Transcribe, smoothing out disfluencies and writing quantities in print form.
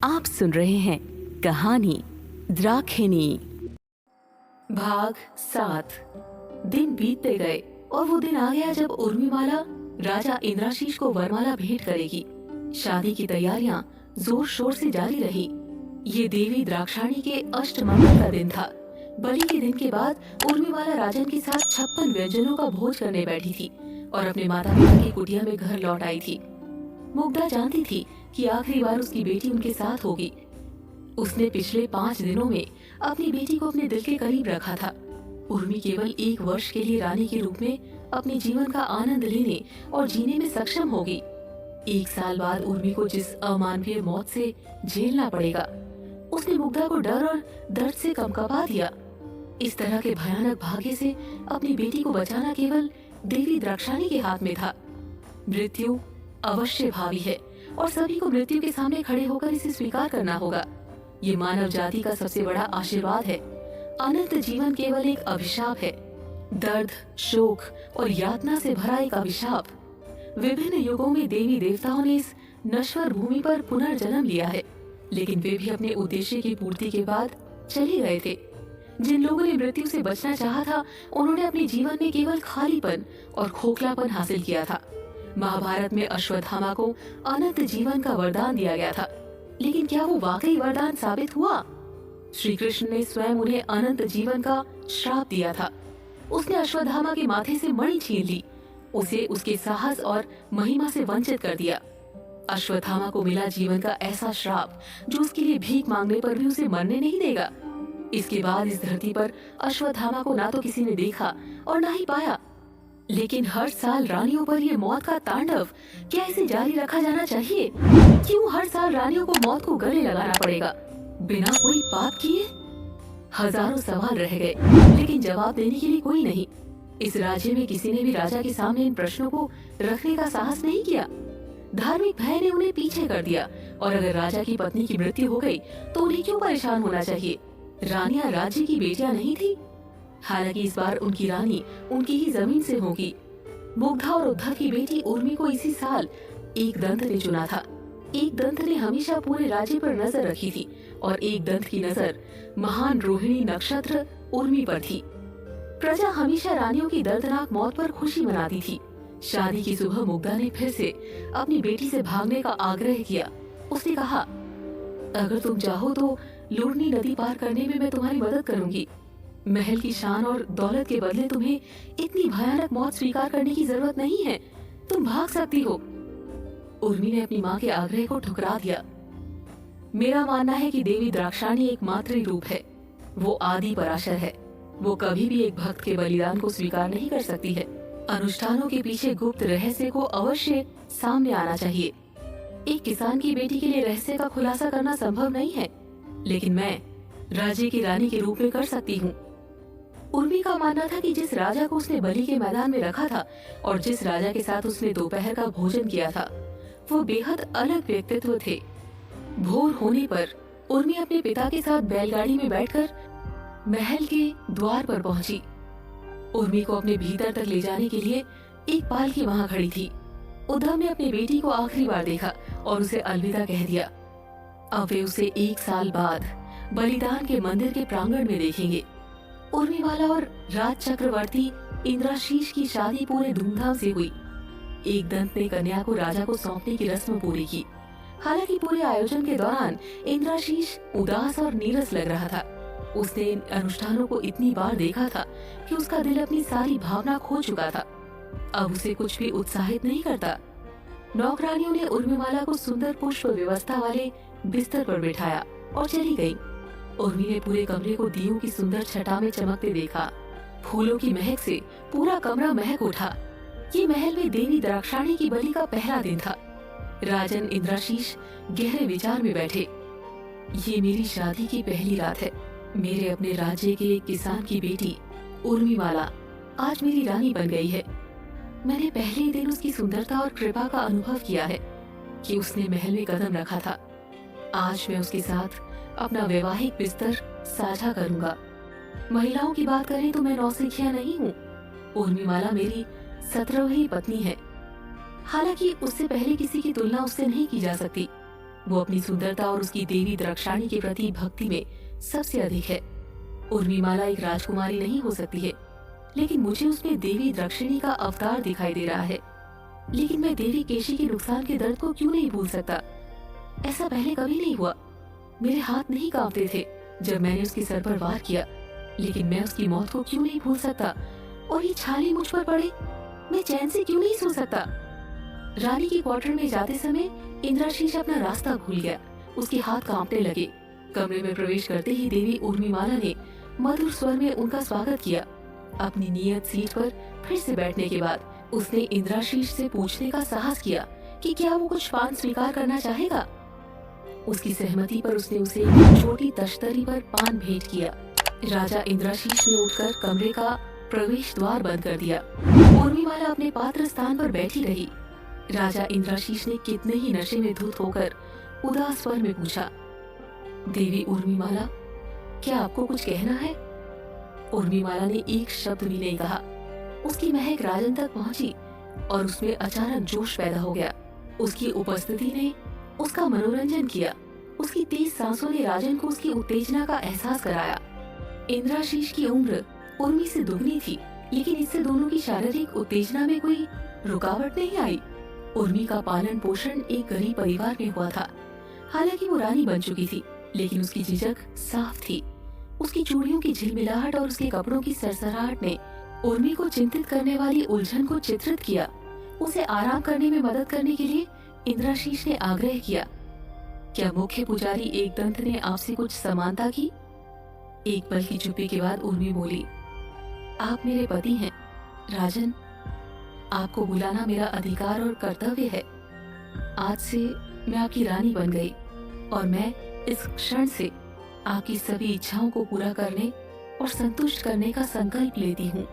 आप सुन रहे हैं कहानी द्राक्षिणी भाग 7। दिन बीतते गए और वो दिन आ गया जब उर्मिमाला राजा इंद्राशीष को वरमाला भेंट करेगी। शादी की तैयारियां जोर शोर से जारी रही। ये देवी द्राक्षाणी के अष्टमंगल का दिन था। बलि के दिन के बाद उर्मिमाला राजन के साथ 56 व्यंजनों का भोज करने बैठी थी और अपने माता पिता की कुटिया में घर लौट आई थी। मुग्धा जानती थी कि आखिरी बार उसकी बेटी उनके साथ होगी। उसने पिछले 5 दिनों में अपनी बेटी को अपने दिल के करीब रखा था। उर्मी केवल 1 वर्ष के लिए रानी के रूप में अपने जीवन का आनंद लेने और जीने में सक्षम होगी। 1 साल बाद उर्मी को जिस अमानवीय मौत से झेलना पड़ेगा, उसने मुग्धा को डर और दर्द से कंपकपा दिया। इस तरह के भयानक भाग्य से अपनी बेटी को बचाना केवल देवी द्राक्षाणी के हाथ में था। मृत्यु अवश्य भावी है और सभी को मृत्यु के सामने खड़े होकर इसे स्वीकार करना होगा। ये मानव जाति का सबसे बड़ा आशीर्वाद है। अनंत जीवन केवल एक अभिशाप है, दर्द, शोक और यातना से भरा एक अभिशाप। विभिन्न युगों में देवी देवताओं ने इस नश्वर भूमि पर पुनर्जन्म लिया है, लेकिन वे भी अपने उद्देश्य की पूर्ति के बाद चले गए थे। जिन लोगों ने मृत्यु से बचना चाहा था, उन्होंने अपने जीवन में केवल खालीपन और खोखलापन हासिल किया था। महाभारत में अश्वत्थामा को अनंत जीवन का वरदान दिया गया था, लेकिन क्या वो वाकई वरदान साबित हुआ? श्री कृष्ण ने स्वयं उन्हें अनंत जीवन का श्राप दिया था। उसने अश्वत्थामा के माथे से मणि छीन ली, उसे उसके साहस और महिमा से वंचित कर दिया। अश्वत्थामा को मिला जीवन का ऐसा श्राप जो उसके लिए भीख मांगने पर भी उसे मरने नहीं देगा। इसके बाद इस धरती पर अश्वत्थामा को ना तो किसी ने देखा और ना ही पाया। लेकिन हर साल रानियों पर ये मौत का तांडव, क्या इसे जारी रखा जाना चाहिए? क्यों हर साल रानियों को मौत को गले लगाना पड़ेगा बिना कोई पाप किए? हजारों सवाल रह गए, लेकिन जवाब देने के लिए कोई नहीं। इस राज्य में किसी ने भी राजा के सामने इन प्रश्नों को रखने का साहस नहीं किया। धार्मिक भय ने उन्हें पीछे कर दिया, और अगर राजा की पत्नी की मृत्यु हो गई तो उन्हें क्यों परेशान होना चाहिए? रानियां राज्य की बेटियां नहीं थी। हालांकि इस बार उनकी रानी उनकी ही जमीन से होगी। मुग्धा और उद्धव की बेटी उर्मी को इसी साल एक दंत ने चुना था। एक दंत ने हमेशा पूरे राज्य पर नजर रखी थी और एक दंत की नजर महान रोहिणी नक्षत्र उर्मी पर थी। प्रजा हमेशा रानियों की दर्दनाक मौत पर खुशी मनाती थी। शादी की सुबह मुग्धा ने फिर से अपनी बेटी से भागने का आग्रह किया। उसने कहा, अगर तुम चाहो तो लूरनी नदी पार करने में मैं तुम्हारी मदद करूंगी। महल की शान और दौलत के बदले तुम्हें इतनी भयानक मौत स्वीकार करने की जरूरत नहीं है। तुम भाग सकती हो। उर्मी ने अपनी माँ के आग्रह को ठुकरा दिया। मेरा मानना है कि देवी द्राक्षाणी एक मातृ रूप है। वो आदि पराशर है। वो कभी भी एक भक्त के बलिदान को स्वीकार नहीं कर सकती है। अनुष्ठानों के पीछे गुप्त रहस्य को अवश्य सामने आना चाहिए। एक किसान की बेटी के लिए रहस्य का खुलासा करना संभव नहीं है, लेकिन मैं राज्य की रानी के रूप में कर सकती हूँ। उर्मी का मानना था कि जिस राजा को उसने बलि के मैदान में रखा था और जिस राजा के साथ उसने दोपहर का भोजन किया था, वो बेहद अलग व्यक्तित्व थे। भोर होने पर उर्मी अपने पिता के साथ बैलगाड़ी में बैठकर महल के द्वार पर पहुंची। उर्मी को अपने भीतर तक ले जाने के लिए एक पालकी वहां खड़ी थी। उद्धव ने अपनी बेटी को आखिरी बार देखा और उसे अलविदा कह दिया। अब वे उसे 1 साल बाद बलिदान के मंदिर के प्रांगण में देखेंगे। उर्मिमाला और राज चक्रवर्ती इंद्राशीष की शादी पूरे धूमधाम से हुई। एक दंत ने कन्या को राजा को सौंपने की रस्म पूरी की। हालांकि पूरे आयोजन के दौरान इंद्राशीष उदास और नीरस लग रहा था। उसने इन अनुष्ठानों को इतनी बार देखा था कि उसका दिल अपनी सारी भावना खो चुका था। अब उसे कुछ भी उत्साहित नहीं करता। नौकरानियों ने उर्मिमाला को सुंदर पुष्प व्यवस्था वाले बिस्तर पर बिठाया और चली गई। उर्मी ने पूरे कमरे को दियों की सुंदर छटा में चमकते देखा। फूलों की महक से पूरा कमरा महक उठा। ये महल में देवी द्राक्षाणी की बलि का पहला दिन था। राजन इंद्राशीष गहरे विचार में बैठे। ये मेरी शादी की पहली रात है। मेरे अपने राज्य के किसान की बेटी उर्मिमाला आज मेरी रानी बन गई है। मैंने पहले ही दिन उसकी सुंदरता और कृपा का अनुभव किया है कि उसने महल में कदम रखा था। आज मैं उसके साथ अपना वैवाहिक बिस्तर साझा करूंगा। महिलाओं की बात करें तो मैं नौसिखिया नहीं हूँ। उर्मिमाला मेरी 17वीं पत्नी है। हालांकि उससे पहले किसी की तुलना उससे नहीं की जा सकती। वो अपनी सुंदरता और उसकी देवी द्रक्षाणी के प्रति भक्ति में सबसे अधिक है। उर्मिमाला एक राजकुमारी नहीं हो सकती है, लेकिन मुझे उसमें देवी द्रक्षिणी का अवतार दिखाई दे रहा है। लेकिन मैं देवी केशी के नुकसान के दर्द को क्यों नहीं भूल सकता? ऐसा पहले कभी नहीं हुआ। मेरे हाथ नहीं कांपते थे जब मैंने उसके सर पर वार किया, लेकिन मैं उसकी मौत को क्यों नहीं भूल सकता? और ये छाले मुझ पर पड़े, मैं चैन से क्यों नहीं सो सकता? रानी की क्वार्टर में जाते समय इंद्राशीष अपना रास्ता भूल गया। उसके हाथ कांपने लगे। कमरे में प्रवेश करते ही देवी उर्मिमाला ने मधुर स्वर में उनका स्वागत किया। अपनी नियत सीट पर फिर से बैठने के बाद उसने इंद्राशीष से पूछने का साहस किया कि क्या वो कुछ पान स्वीकार करना चाहेगा। उसकी सहमति पर उसने उसे एक छोटी तश्तरी पर पान भेंट किया। राजा इंद्राशीष ने उठकर कमरे का प्रवेश द्वार बंद कर दिया। उर्मिमाला अपने पात्र स्थान पर बैठी रही। राजा इंद्राशीष ने कितने ही नशे में धुत होकर उदास स्वर में पूछा, देवी उर्मिमाला, क्या आपको कुछ कहना है? उर्मिमाला ने एक शब्द भी नहीं कहा। उसकी महक राजन तक पहुंची और उसमें अचानक जोश पैदा हो गया। उसकी उपस्थिति ने उसका मनोरंजन किया। उसकी तेज सांसों ने राजन को उसकी उत्तेजना का एहसास कराया। इंद्राशीष की उम्र उर्मी से दुगनी थी, लेकिन इससे दोनों की शारीरिक उत्तेजना में कोई रुकावट नहीं आई। उर्मी का पालन पोषण एक गरीब परिवार में हुआ था। हालांकि वो रानी बन चुकी थी, लेकिन उसकी झिझक साफ थी। उसकी चूड़ियों की झिलमिलाहट और उसके कपड़ों की सरसराहट ने उर्मी को चिंतित करने वाली उलझन को चित्रित किया। उसे आराम करने में मदद करने के लिए इंद्राशीष ने आग्रह किया, क्या मुख्य पुजारी एकदंत ने आपसे कुछ समानता की? एक पल की चुप्पी के बाद उर्मी बोली, आप मेरे पति हैं राजन, आपको बुलाना मेरा अधिकार और कर्तव्य है। आज से मैं आपकी रानी बन गई और मैं इस क्षण से आपकी सभी इच्छाओं को पूरा करने और संतुष्ट करने का संकल्प लेती हूँ।